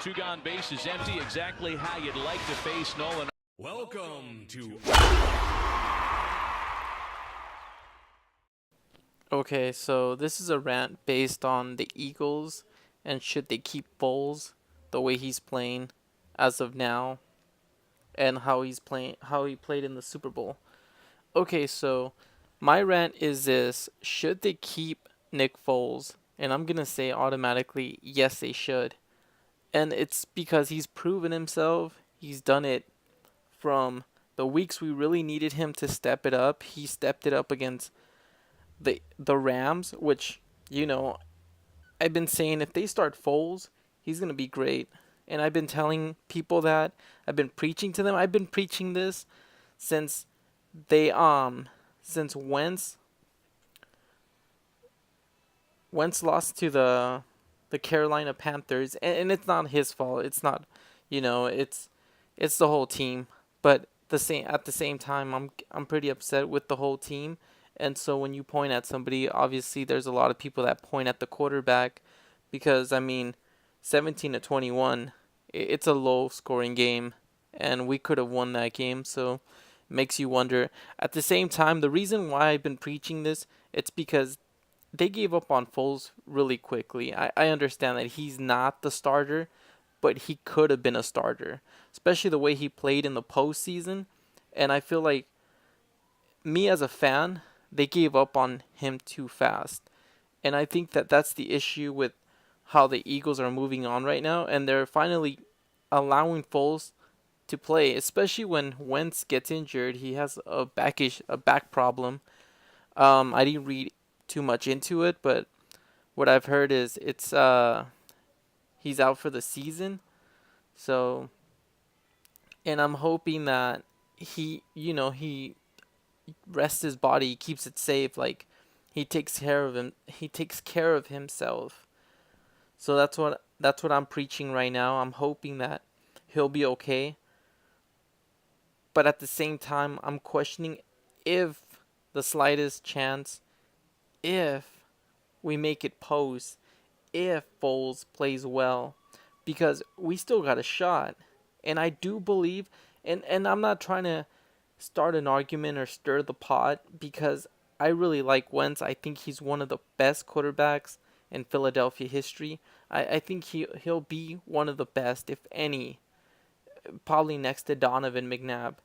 Two gone, bases empty. Exactly how you'd like to face Nolan. Welcome to... Okay, so this is a rant based on the Eagles and should they keep Foles the way he's playing as of now and how he played in the Super Bowl. Okay, so my rant is this: should they keep Nick Foles? And I'm going to say automatically yes they should. And it's because he's proven himself. He's done it from the weeks we really needed him to step it up. He stepped it up against the Rams, which, I've been saying if they start Foles, he's going to be great. And I've been telling people that. I've been preaching to them. I've been preaching this since since Wentz lost to the Carolina Panthers, and it's not his fault. It's not, it's the whole team. But at the same time, I'm pretty upset with the whole team. And so when you point at somebody, obviously there's a lot of people that point at the quarterback because 17-21, it's a low scoring game and we could have won that game. So it makes you wonder. At the same time, the reason why I've been preaching this, it's because they gave up on Foles really quickly. I understand that he's not the starter, but he could have been a starter, especially the way he played in the postseason. And I feel like me as a fan, they gave up on him too fast. And I think that that's the issue with how the Eagles are moving on right now. And they're finally allowing Foles to play, especially when Wentz gets injured. He has a back problem. I didn't read too much into it, but what I've heard is he's out for the season. So, and I'm hoping that he rests his body, he keeps it safe, like he takes care of himself. So that's what I'm preaching right now. I'm hoping that he'll be okay. But at the same time, I'm questioning if the slightest chance, if we make it post, if Foles plays well, because we still got a shot. And I do believe, and I'm not trying to start an argument or stir the pot, because I really like Wentz. I think he's one of the best quarterbacks in Philadelphia history. I think he'll be one of the best, if any, probably next to Donovan McNabb.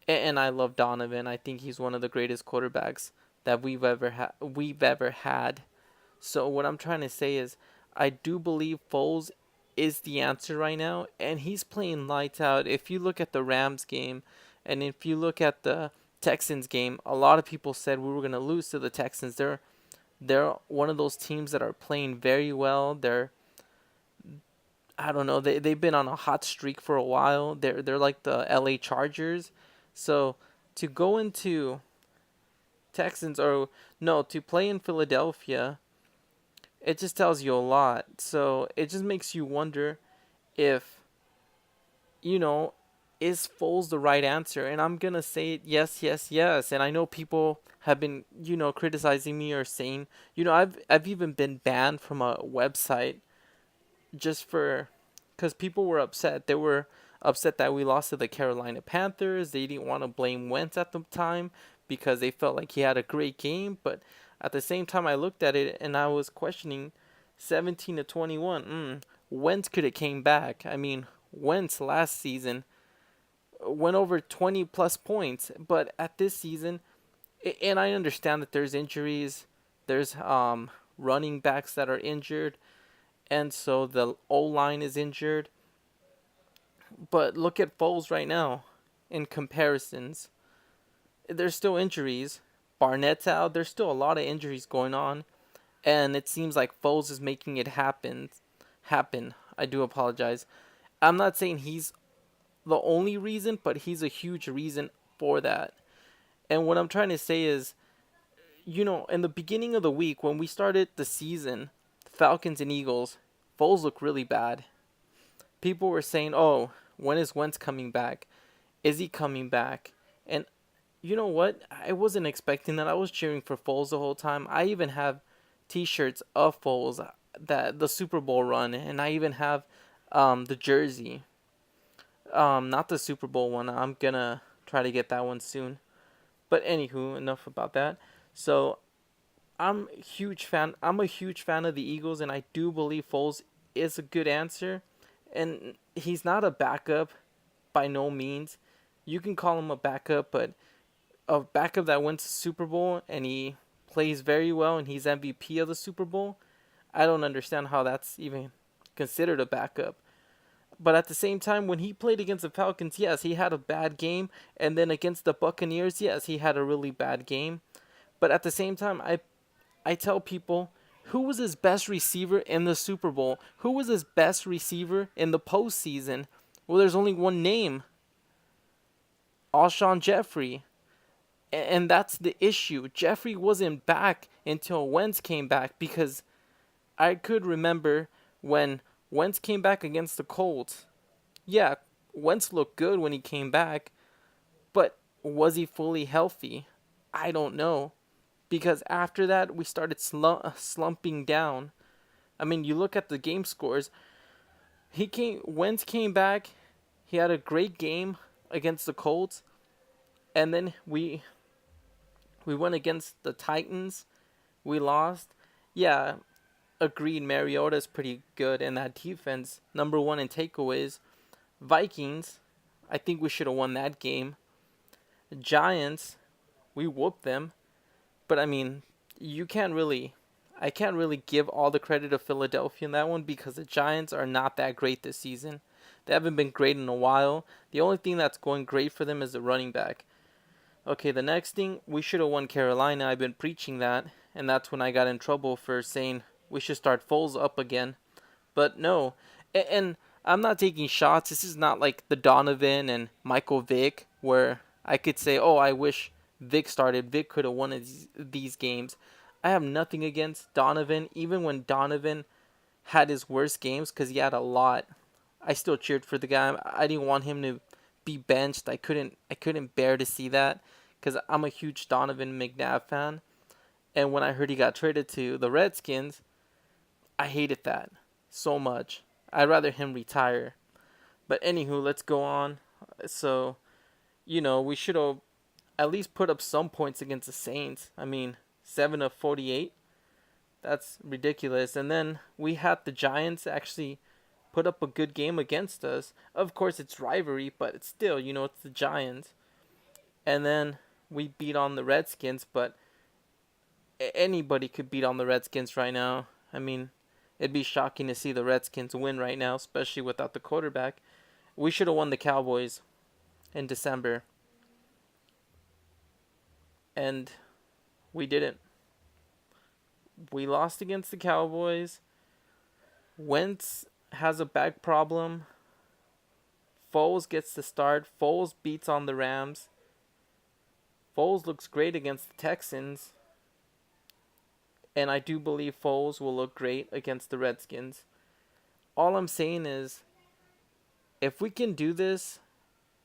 And I love Donovan. I think he's one of the greatest quarterbacks that we've ever had. So what I'm trying to say is I do believe Foles is the answer right now, and he's playing lights out. If you look at the Rams game, and if you look at the Texans game, a lot of people said we were going to lose to the Texans. They're one of those teams that are playing very well. I don't know, they've been on a hot streak for a while. They're like the LA Chargers. So to go into to play in Philadelphia, it just tells you a lot. So it just makes you wonder if, is Foles the right answer? And I'm going to say yes, yes, yes. And I know people have been, criticizing me or saying, I've even been banned from a website because people were upset. They were upset that we lost to the Carolina Panthers. They didn't want to blame Wentz at the time because they felt like he had a great game. But at the same time, I looked at it and I was questioning 17-21. Wentz could have came back. Wentz last season went over 20 plus points, but at this season, and I understand that there's injuries, there's running backs that are injured, and so the O-line is injured. But look at Foles right now in comparisons. There's still injuries. Barnett's out. There's still a lot of injuries going on, and it seems like Foles is making it happen. I do apologize. I'm not saying he's the only reason, but he's a huge reason for that. And what I'm trying to say is, in the beginning of the week when we started the season, Falcons and Eagles, Foles looked really bad. People were saying, "Oh, when is Wentz coming back? Is he coming back?" And you know what? I wasn't expecting that. I was cheering for Foles the whole time. I even have T-shirts of Foles, that the Super Bowl run, and I even have The jersey. Not the Super Bowl one. I'm gonna try to get that one soon. But anywho, enough about that. So I'm a huge fan. I'm a huge fan of the Eagles, and I do believe Foles is a good answer. And he's not a backup by no means. You can call him a backup, but a backup that wins the Super Bowl and he plays very well and he's MVP of the Super Bowl. I don't understand how that's even considered a backup. But at the same time, when he played against the Falcons, yes, he had a bad game. And then against the Buccaneers, yes, he had a really bad game. But at the same time, I tell people, who was his best receiver in the Super Bowl? Who was his best receiver in the postseason? Well, there's only one name, Alshon Jeffrey. And that's the issue. Jeffrey wasn't back until Wentz came back, because I could remember when Wentz came back against the Colts. Yeah, Wentz looked good when he came back, but was he fully healthy? I don't know. Because after that, we started slumping down. I mean, you look at the game scores. Wentz came back. He had a great game against the Colts, and then we went against the Titans. We lost. Yeah, agreed. Mariota's pretty good in that defense. Number one in takeaways. Vikings, I think we should have won that game. Giants, we whooped them. But I mean, I can't really give all the credit to Philadelphia in that one, because the Giants are not that great this season. They haven't been great in a while. The only thing that's going great for them is the running back. Okay, the next thing, we should have won Carolina. I've been preaching that, and that's when I got in trouble for saying we should start Foles up again. But no, and I'm not taking shots. This is not like the Donovan and Michael Vick, where I could say, oh, I wish Vick started. Vick could have won these games. I have nothing against Donovan, even when Donovan had his worst games, because he had a lot. I still cheered for the guy. I didn't want him to be benched. I couldn't bear to see that, because I'm a huge Donovan McNabb fan. And when I heard he got traded to the Redskins, I hated that so much. I'd rather him retire. But anywho, let's go on. So, we should have at least put up some points against the Saints. I mean, 7 of 48. That's ridiculous. And then we had the Giants actually put up a good game against us. Of course, it's rivalry, but it's still, it's the Giants. And then we beat on the Redskins, but anybody could beat on the Redskins right now. I mean, it'd be shocking to see the Redskins win right now, especially without the quarterback. We should have won the Cowboys in December. And we didn't. We lost against the Cowboys. Wentz has a back problem. Foles gets the start. Foles beats on the Rams. Foles looks great against the Texans. And I do believe Foles will look great against the Redskins. All I'm saying is, if we can do this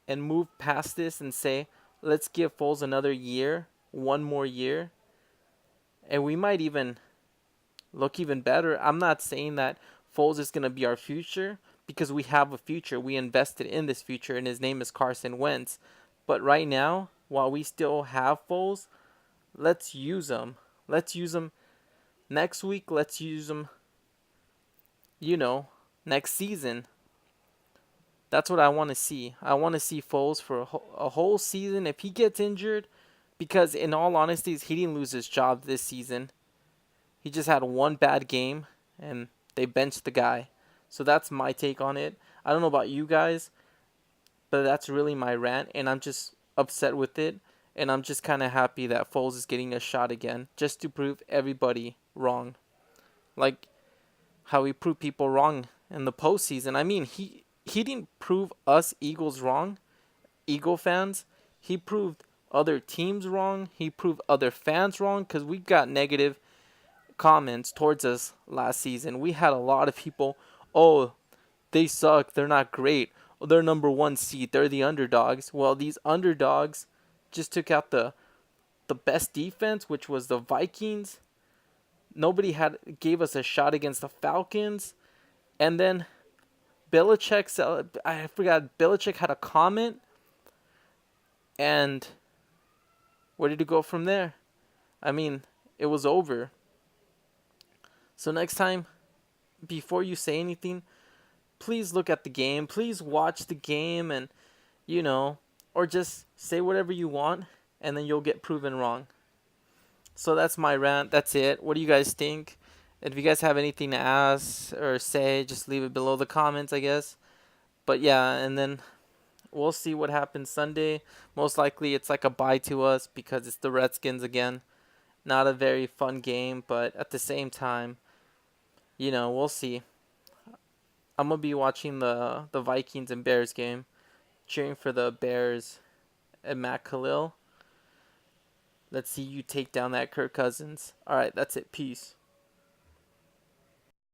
and move past this and say, let's give Foles another year, one more year, and we might even look even better. I'm not saying that Foles is going to be our future, because we have a future. We invested in this future, and his name is Carson Wentz. But right now, while we still have Foles, let's use him. Let's use him next week. Let's use him, next season. That's what I want to see. I want to see Foles for a whole season. If he gets injured, because in all honesty, he didn't lose his job this season. He just had one bad game, and they benched the guy. So that's my take on it. I don't know about you guys, but that's really my rant, and I'm just upset with it. And I'm just kind of happy that Foles is getting a shot again, just to prove everybody wrong. Like how he proved people wrong in the postseason. I mean, he didn't prove us Eagles wrong, Eagle fans. He proved other teams wrong. He proved other fans wrong, because we got negative comments towards us last season. We had a lot of people, oh, they suck, they're not great, oh, they're number one seed, they're the underdogs. Well, these underdogs just took out the best defense, which was the Vikings. Nobody gave us a shot against the Falcons. And then I forgot, Belichick had a comment, and where did it go from there? I mean, it was over. So next time, before you say anything, please look at the game. Please watch the game and, or just say whatever you want and then you'll get proven wrong. So that's my rant. That's it. What do you guys think? If you guys have anything to ask or say, just leave it below the comments, I guess. But yeah, and then we'll see what happens Sunday. Most likely it's like a bye to us because it's the Redskins again. Not a very fun game, but at the same time, we'll see. I'm going to be watching the Vikings and Bears game, cheering for the Bears and Matt Khalil. Let's see you take down that Kirk Cousins. All right, that's it. Peace.